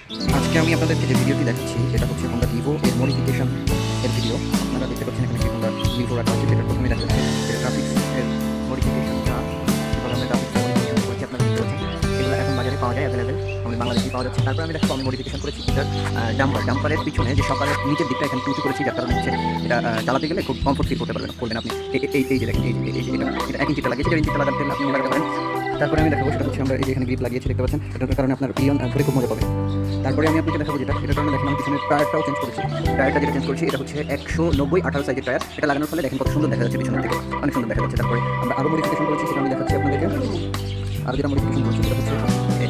আজকে আমি আপনাদেরকে যে ভিডিওটি দেখাচ্ছি এটা হচ্ছে Honda Evo এর মডিফিকেশন এর ভিডিও। আপনারা দেখতে পাচ্ছেন এখানে একটি Honda Evo রাখা আছে, যেটা প্রথমে দেখা যাচ্ছে যে গ্রাফিক্স এর মডিফিকেশনটা কিভাবে আমরা গ্রাফিক্স মডিফিকেশন করেছি আপনারা দেখতে পাচ্ছেন। এগুলো এখন বাজারে পাওয়া যায়, অ্যাভেলেবেল আমাদের বাংলাদেশেই পাওয়া যাচ্ছে। তারপর আমি দেখাবো আমি মডিফিকেশন করেছি এটার ডাম্পারের পিছনে যে সকালের নিচের দিকটা এখানে উঁচু করেছি, যার কারণে হচ্ছে এটা চালাতে গেলে খুব কমফোর্ট ফিল করতে করবেন আপনি। এই যে দেখেন, এই যে এটা 1 ইঞ্চিটা লাগিয়েছি, 1 ইঞ্চিটা লাগাতে আপনি লাগাতে পারেন। তারপরে আমি দেখাবো সেটা হচ্ছে আমরা এই যে এখানে গ্রিপ লাগিয়েছি দেখতে পাচ্ছেন, এটার কারণে আপনার পিয়ন ধরে খুব মজা পাবেন। তারপরে আমি আপনাকে দেখাবো যেটা, এটার কারণে দেখেন আমি পিছনের টায়ারটাও চেঞ্জ করেছি। টায়ারটা যেটা চেঞ্জ করেছি এটা হচ্ছে 190/18 সাইজের টায়ার। এটা লাগানোর ফলে দেখেন কত সুন্দর দেখা যাচ্ছে, পিছনের থেকে অনেক সুন্দর দেখা যাচ্ছে। তারপরে আমরা আরও মডিফিকেশন করেছি, সেটা আমি দেখাচ্ছি আপনাদেরকে। আর যেটা মডিফিকেশন করেছি সেটা হচ্ছে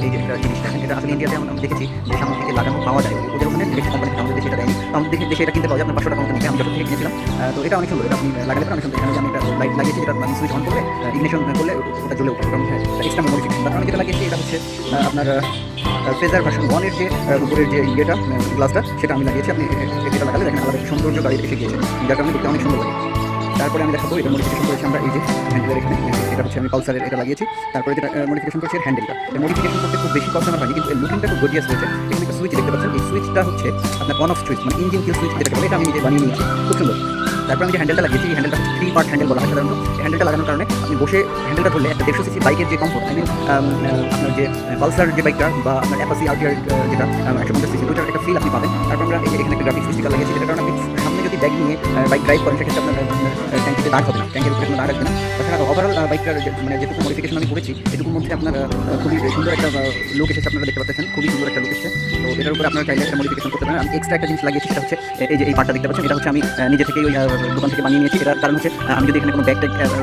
এই যে একটা জিনিস দেখেন, এটা আসলে ইন্ডিয়াতে আমরা দেখেছি যে সামনে থেকে লাগানো পাওয়া যায়, ওদের ওখানে বেশি কোম্পানি আমাদের দেশে এটা দেয়নি। তো আমাদের দেশে এটা কিনতে পাওয়া যায় আপনার 500 টাকা মতো নিচে, আমি যখন থেকে কিনেছিলাম। তো এটা অনেক সুন্দর, এটা আপনি লাগালে পরে অনেক সুন্দর। এখানে যে আমি একটা লাইট লাগিয়েছি, যেটা আপনি সুইচ অন করলে ইগনিশন করলে ওটা জ্বলে উঠবে, কারণ এক্সট্রা মডিফিকেশন। তারপর আমি যেটা লাগিয়েছি এটা হচ্ছে আপনার ফেজার ভার্সন 1 এর যে উপরের যে ইয়েটা গ্লাসটা, সেটা আমি লাগিয়েছি। আপনি এটা লাগালে দেখেন আলাদা সৌন্দর্য গাড়ি এসে গিয়েছে, যার কারণে দেখতে অনেক সুন্দর লাগে। তারপরে আমি দেখাবো এটা মডিফিকেশন করেছি আমরা এই যে হ্যান্ডেলের এখানে, এটা হচ্ছে আমি পালসারের এটা লাগিয়েছি। তারপরে যেটা মডিফিকেশন করেছি হ্যান্ডেলটা, মডিফিকেশন করতে খুব বেশি কষ্ট আমার হয়নি, কিন্তু লুকিংটা খুব গর্জিয়াস হয়েছে। এখানে একটা সুইচ দেখতে পাচ্ছেন, এই সুইচটা হচ্ছে আপনার অন অফ সুইচ, মানে ইঞ্জিন কিল সুইচ যেটা বলে, এটা আমি নিজে বানিয়ে নিয়েছি, খুব সুন্দর। তারপর আমি যে হ্যান্ডেলটা লাগিয়েছি, এই হ্যান্ডেলটা 3 পার্ট হ্যান্ডেল বলা হয় সাধারণত। এই হ্যান্ডেলটা লাগানোর কারণে আপনি বসে হ্যান্ডেলটা ধরলে একটা 150 সিসি বাইকের যে কমফোর্ট, আই মিন আপনার যে পালসার যে বাইকটা বা আপনার অ্যাপাসি আউটিয়ার যেটা 150 সিসি, ওইটার একটা ফিল আপনি পাবেন। তারপর আমরা এখানে একটা গ্রাফিক্স স্টিকার লাগিয়েছি, যেটার কারণে আপনি সামনে যদি ব্যাগ নিয়ে বাইক ড্রাইভ করেন, সেক্ষেত্রে আপনার ট্যাঙ্কিতে দাগ হবে না, ট্যাঙ্কের উপরে কোনো দাগ আসবে না। তাছাড়া ওভারঅল বাইকটার মানে যেটুকু মডিফিকেশন আমি করেছি, এটুকুর মধ্যে আপনার খুবই সুন্দর একটা লুক এসেছে, আপনারা দেখতে পাচ্ছেন খুবই সুন্দর একটা লুক এসেছে। তো এটার উপরে আপনারা চাইলে একটা মডিফিকেশন করতে পারেন। আমি এক্সট্রা একটা জিনিস লাগিয়েছি, সেটা হচ্ছে এই যে এই পার্টটা দেখতে পাচ্ছেন, এটা হচ্ছে আমি নিজে থেকে ওই দোকান থেকে বানিয়ে নিয়েছি। এটার কারণ হচ্ছে আমি যদি এখানে কোনো ব্যাগ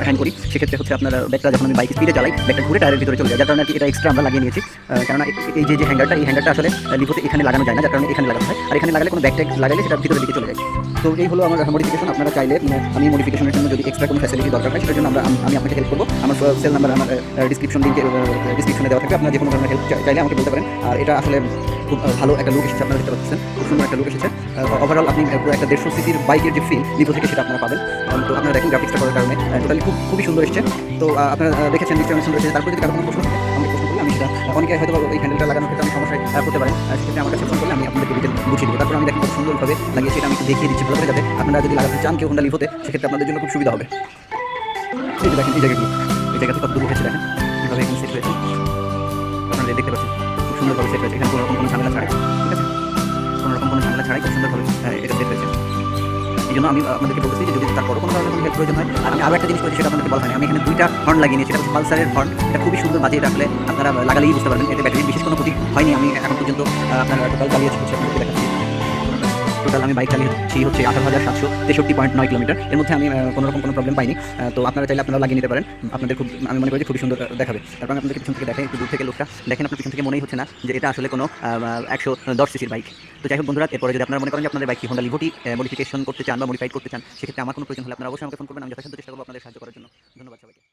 হ্যান্ড করি, সেক্ষেত্রে হচ্ছে আপনার ব্যাগটা যখন আমি বাইক স্পিডে চালাই, ব্যাগটা ঘুরে টায়ারের ভিতরে চলে যায়, যার কারণে এটা এক্সট্রা আমরা লাগিয়ে নিয়েছি। কারণ এই যে হ্যাঙ্গারটা, এই হ্যাঙ্গারটা আসলে লিভোতে এখানে লাগানো যায় না, যার কারণে এখানে লাগানো হয়। আর এখানে লাগালে কোনো ব্যাগ ট্যাগ লাগালে সেটা ভিতরের দিকে চলে যায়। তো এই হলো আমার মডিফিকেশন। আপনারা চাইলে আমি মডিফিকেশনের জন্য যদি এক্সট্রা কোনো ফ্যাসিলিটি দরকার হয়, সেটার জন্য আমি আপনাকে হেল্প করবো। আমার সেল নাম্বার আমার ডিসক্রিপশনে দেওয়া থাকবে, আপনারা যে কোনো ধরনের হেল্প চাইলে আমাকে বলতে পারেন। আর এটা আসলে খুব ভালো একটা লুক এসেছে, আপনারা দেখতে পাচ্ছেন খুব সুন্দর একটা লুক এসেছে। ওভারঅল আপনি পুরো একটা 150 সিসির বাইকের যে ফিল লিভো থেকে, সেটা আপনারা পাবেন। তো আপনারা দেখেন গ্রাফিক্সটা করার কারণে টোটালি খুবই সুন্দর এসেছে। তো আপনারা দেখেছেন নিশ্চয়ই অনেক সুন্দর এসেছে। তারপরে যদি কারো কোনো প্রশ্ন থাকে আমাকে প্রশ্ন করলে আমি সেটা, অনেকে হয়তো এই হ্যান্ডেলটা লাগানোর ক্ষেত্রে আমি সমস্যায় পড়তে পারেন, সেক্ষেত্রে আমার কাছে ফোন করলে আমি আপনাদেরকে ডিটেল বুঝিয়ে দেবো। তারপর আমি দেখেন খুব সুন্দরভাবে লাগিয়েছি, এটা আমি একটু দেখিয়ে দিচ্ছি ভালো করে, যাতে আপনারা যদি লাগাতে চান কেউ Honda লিভোতে, সেক্ষেত্রে আপনাদের জন্য খুব সুবিধা হবে। এই যে দেখেন এই জায়গাগুলো, এই জায়গাতে কত দূর হয়েছে দেখেন, কীভাবে এখানে সেট হয়েছে, আপনারা দেখতে পাচ্ছেন খুব সুন্দরভাবে সেট হয়েছে। এখানে কোনো রকম কোনো ঝামেলা ছাড়াই, ঠিক আছে, কোনো রকম কোনো ঝামেলা ছাড়াই খুব সুন্দরভাবে এটা সেট হয়েছে। এই জন্য আমি আপনাদেরকে বলতেছি যে যদি তারপর কোনো ধরনের কোনো হেল্প প্রয়োজন হয়। আর আমি আরও একটা জিনিস করেছি, সেটা আপনাদেরকে বলা হয়নি, আমি এখানে 2টা হর্ন লাগিয়ে নিয়েছি। এটা হচ্ছে পালসারের হর্ন, এটা খুবই সুন্দর বাজিয়ে রাখলে আপনারা লাগালেই বুঝতে পারবেন, এতে ব্যাটারির বিশেষ কোনো ক্ষতি হয়নি। আমি এখন পর্যন্ত আপনার টোটাল চালিয়েছি হচ্ছে, আপনাদেরকে দেখাচ্ছি। টোটাল আমি বাইক চালিয়েছি হচ্ছে 18,763.9 কিলোমিটার। এর মধ্যে আমি কোনো রকম কোনো প্রবলেম পাইনি। তো আপনারা চাইলে আপনারা লাগিয়ে নিতে পারেন, আপনাদের খুব, আমি মনে করি যে খুবই সুন্দর দেখাবে। তারপর আমি আপনাদেরকে পিছন থেকে দেখাই, একটু দূর থেকে লোকটা দেখেন, আপনার পিছন থেকে মনেই হচ্ছে না যে এটা আসলে কোনো 110 সিসির বাইক। তো যাই হোক বন্ধুরা, এরপরে যদি আপনারা মনে করেন যে আপনাদের বাইকটি Honda লিভোটি মডিফিকেশন করতে চান বা মডিফাইড করতে চান, সেক্ষেত্রে আমার কোনো প্রয়োজন হলে আপনারা অবশ্যই আমাকে ফোন করবেন, আমি যথাসাধ্য চেষ্টা করবো আপনাদের সাহায্য করার জন্য। ধন্যবাদ সবাইকে।